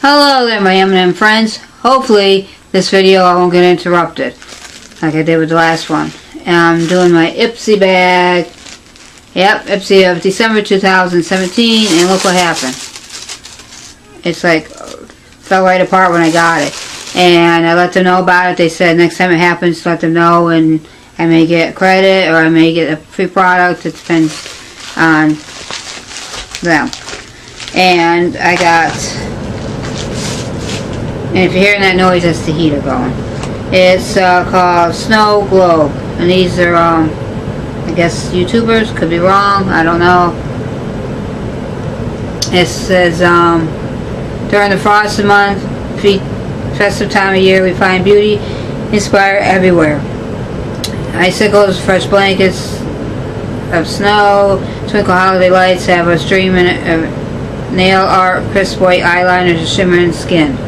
Hello there, my M&M friends. Hopefully this video I won't get interrupted like I did with the last one. I'm doing my Ipsy bag. Yep, Ipsy of December 2017, and look what happened. It's like fell right apart when I got it. And I let them know about it. They said next time it happens, let them know, and I may get credit or I may get a free product. It depends on them. And I got, and if you're hearing that noise, that's the heater going. It's called Snow Globe, and these are I guess YouTubers, could be wrong, I don't know. It says during the frosty month, festive time of year, we find beauty inspired everywhere. Icicles, fresh blankets of snow, twinkle holiday lights have us dreaming of nail art, crisp white eyeliners, and shimmering skin.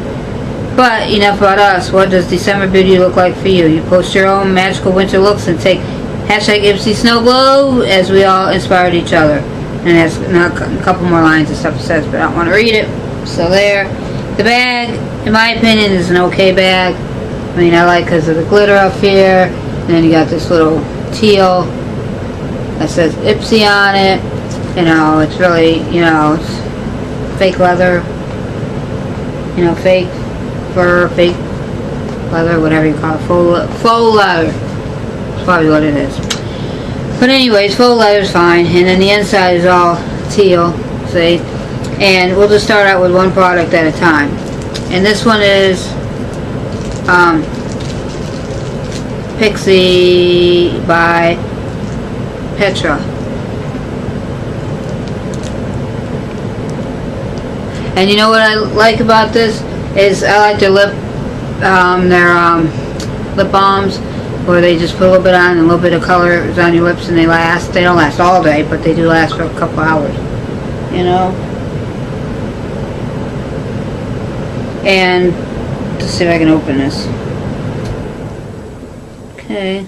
But enough about us. What does December beauty look like for you? You post your own magical winter looks and take hashtag Ipsy Snow Globe as we all inspired each other. And there's a couple more lines and stuff it says, but I don't want to read it. So there. The bag, in my opinion, is an okay bag. I mean, I like because of the glitter up here. And then you got this little teal that says Ipsy on it. You know, it's really, you know, it's fake leather. You know, fake fur, fake leather, whatever you call it. Faux leather. That's probably what it is. But anyways, faux leather's fine. And then the inside is all teal. See? And we'll just start out with one product at a time. And this one is Pixi by Petra. And you know what I like about this is I like their lip balms, where they just put a little bit on and a little bit of color is on your lips and they last. They don't last all day, but they do last for a couple hours. You know. And let's see if I can open this. Okay.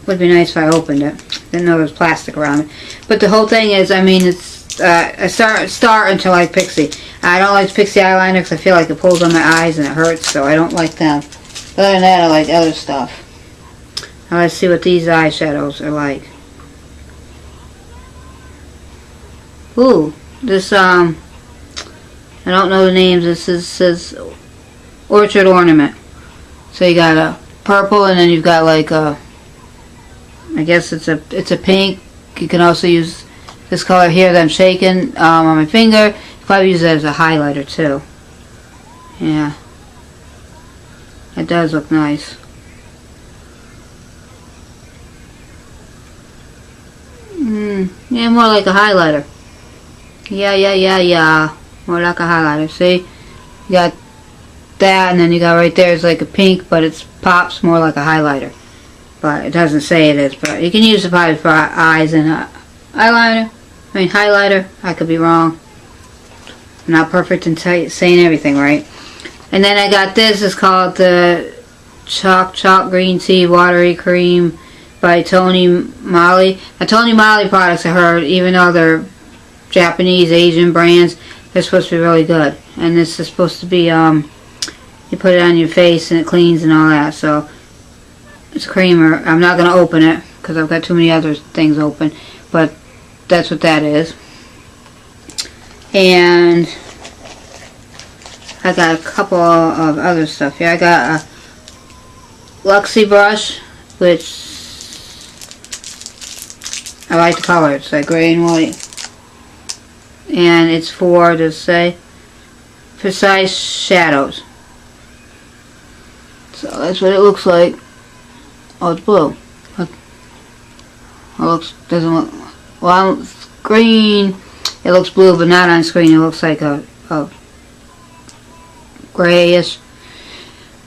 Would be nice if I opened it. Didn't know there was plastic around it. But the whole thing is, I mean, it's I starting to like Pixi. I don't like Pixi eyeliner because I feel like it pulls on my eyes and it hurts, so I don't like them. But other than that, I like other stuff. Now let's see what these eyeshadows are like. Ooh, this I don't know the names. This says Orchard Ornament. So you got a purple, and then you've got like a, I guess it's a pink. You can also use this color here that I'm shaking on my finger. You can probably use that as a highlighter too. Yeah, it does look nice. Yeah, more like a highlighter. Yeah. More like a highlighter. See? You got that, and then you got right there is like a pink, but it pops more like a highlighter. But it doesn't say it is. But you can use it probably for eyes and eyeliner. I mean highlighter. I could be wrong. I'm not perfect in saying everything right. And then I got this. It's called the Chalk Green Tea Watery Cream by Moly. Now, Moly products I heard, even though they're Japanese, Asian brands, they're supposed to be really good. And this is supposed to be, you put it on your face and it cleans and all that. So, it's a creamer. I'm not going to open it because I've got too many other things open. But that's what that is. And I got a couple of other stuff here. I got a Luxie brush, which I like the color. It's like gray and white. And it's for, just say, precise shadows. So that's what it looks like. Oh, it's blue. Look. Oh, it doesn't look, well, it's green. It looks blue, but not on screen. It looks like a grayish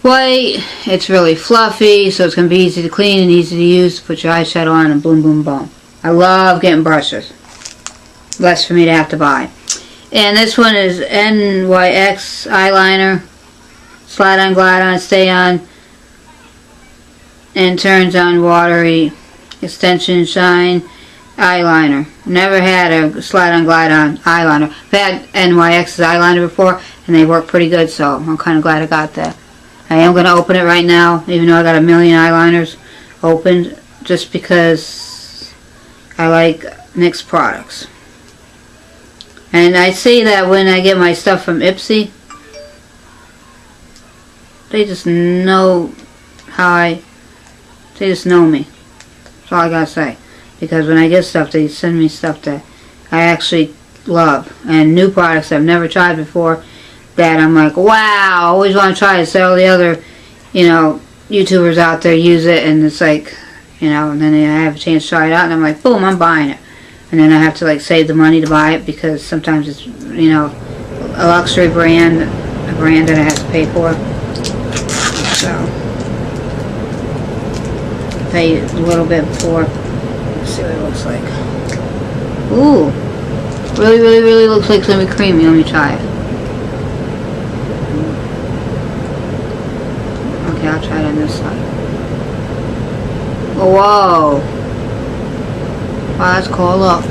white. It's really fluffy, so it's going to be easy to clean and easy to use to put your eyeshadow on and boom, boom, boom. I love getting brushes. Less for me to have to buy. And this one is NYX eyeliner. Slide on, glide on, stay on, and turns on watery extension shine. eyeliner. Never had a slide-on, glide-on eyeliner. I've had NYX's eyeliner before, and they work pretty good, so I'm kind of glad I got that. I am going to open it right now, even though I got a million eyeliners opened, just because I like NYX products. And I see that when I get my stuff from Ipsy, they just know they just know me. That's all I gotta say. Because when I get stuff, they send me stuff that I actually love. And new products I've never tried before that I'm like, wow, I always want to try it. So all the other, you know, YouTubers out there use it, and it's like, you know, and then I have a chance to try it out, and I'm like, boom, I'm buying it. And then I have to like save the money to buy it, because sometimes it's, you know, a luxury brand, a brand that I have to pay for. So pay a little bit before. Let's see what it looks like. Ooh, really looks like it's gonna be creamy. Let me try it. Okay, I'll try it on this side. Whoa! Wow, that's cool. Look,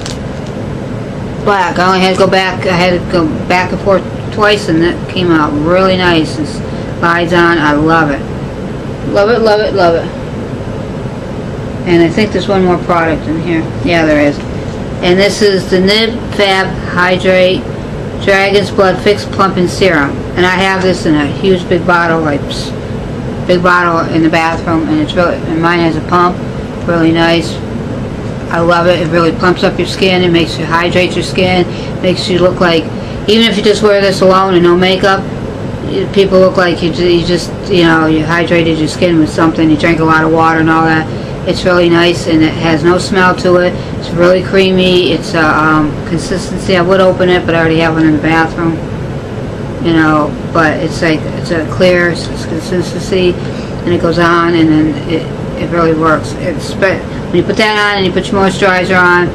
black. I only had to go back. I had to go back and forth twice, and that came out really nice. It slides on. I love it. Love it, love it, love it. And I think there's one more product in here. Yeah, there is. And this is the Nib Fab Hydrate Dragon's Blood Fix Plumping Serum. And I have this in a huge big bottle, like big bottle in the bathroom, and it's really, and mine has a pump, really nice. I love it. It really plumps up your skin. It makes you hydrate your skin. Makes you look like, even if you just wear this alone and no makeup, people look like you just, you know, you hydrated your skin with something. You drank a lot of water and all that. It's really nice, and it has no smell to it. It's really creamy. It's consistency. I would open it, but I already have one in the bathroom. You know, but it's like, it's a clear consistency, and it goes on, and then it really works. When you put that on and you put your moisturizer on,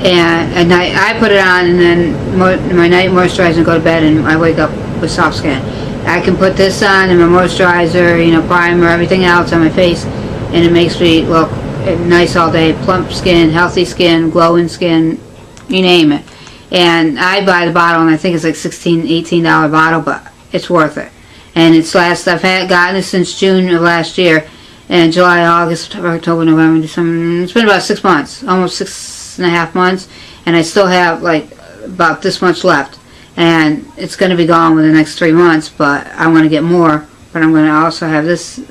and at night I put it on, and then my night moisturizer and go to bed, and I wake up with soft skin. I can put this on and my moisturizer, you know, primer, everything else on my face, and it makes me look nice all day. Plump skin, healthy skin, glowing skin, you name it. And I buy the bottle, and I think it's like $16, $18 bottle, but it's worth it. And it's I've gotten it since June of last year, and July, August, September, October, November, December. It's been about 6 months, almost 6.5 months, and I still have like about this much left. And it's going to be gone within the next 3 months, but I'm going to get more. But I'm going to also have this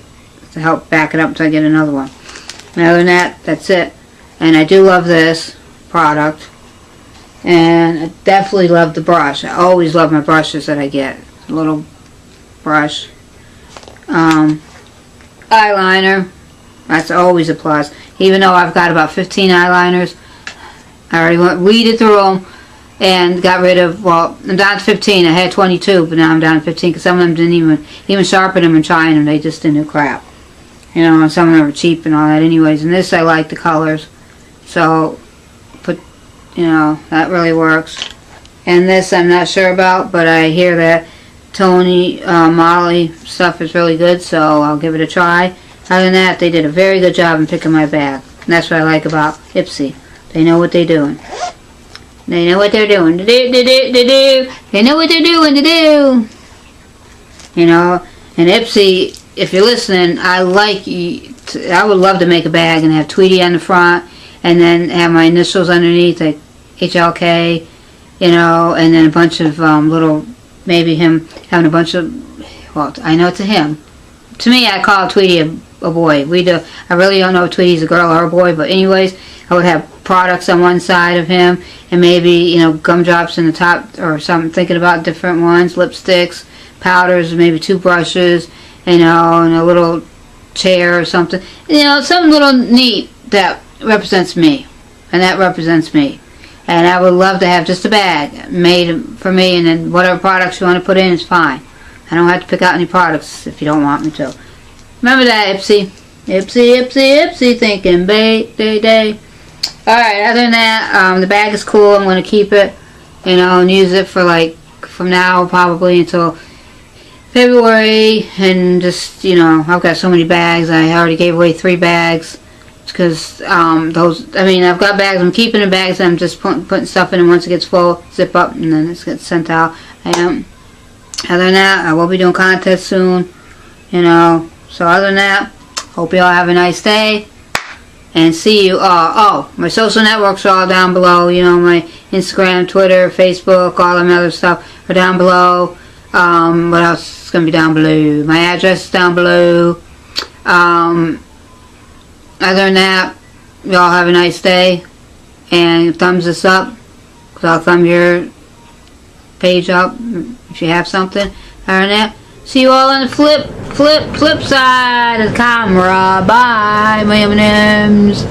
to help back it up until I get another one. And other than that, that's it. And I do love this product. And I definitely love the brush. I always love my brushes that I get. A little brush. Eyeliner. That's always a plus. Even though I've got about 15 eyeliners, I already weeded through them and got rid of, well, I'm down to 15. I had 22, but now I'm down to 15 because some of them didn't even sharpen them and trying them. They just didn't do crap. You know, and some of them are cheap and all that anyways. And this, I like the colors. So, you know, that really works. And this I'm not sure about, but I hear that Moly stuff is really good, so I'll give it a try. Other than that, they did a very good job in picking my bag. And that's what I like about Ipsy. They know what they're doing. They know what they're doing to do. They know what they're doing to do. You know, and Ipsy, if you're listening, I would love to make a bag and have Tweety on the front, and then have my initials underneath, like HLK, you know, and then a bunch of little, maybe him having a bunch of, well, I know it's a him. To me, I call Tweety a boy. I really don't know if Tweety's a girl or a boy, but anyways, I would have products on one side of him, and maybe, you know, gumdrops in the top, or something, thinking about different ones, lipsticks, powders, maybe 2 brushes, you know, and a little chair or something. You know, something little neat that represents me, and that represents me. And I would love to have just a bag made for me, and then whatever products you want to put in is fine. I don't have to pick out any products if you don't want me to. Remember that, Ipsy. Ipsy, Ipsy, Ipsy, thinking day. Alright, other than that, the bag is cool. I'm going to keep it, you know, and use it for like, from now probably until February, and just, you know, I've got so many bags. I already gave away 3 bags, because those, I mean, I've got bags, I'm keeping the bags, I'm just putting stuff in, and once it gets full, zip up, and then it gets sent out. Other than that, I will be doing contests soon, you know. So other than that, hope you all have a nice day, and see you. Oh, my social networks are all down below, you know, my Instagram, Twitter, Facebook, all them other stuff are down below. What else is going to be down below? My address is down below. Other than that, y'all have a nice day, and thumbs this up, because I'll thumb your page up if you have something. Other than that, see you all on the flip side of the camera. Bye, my M&Ms.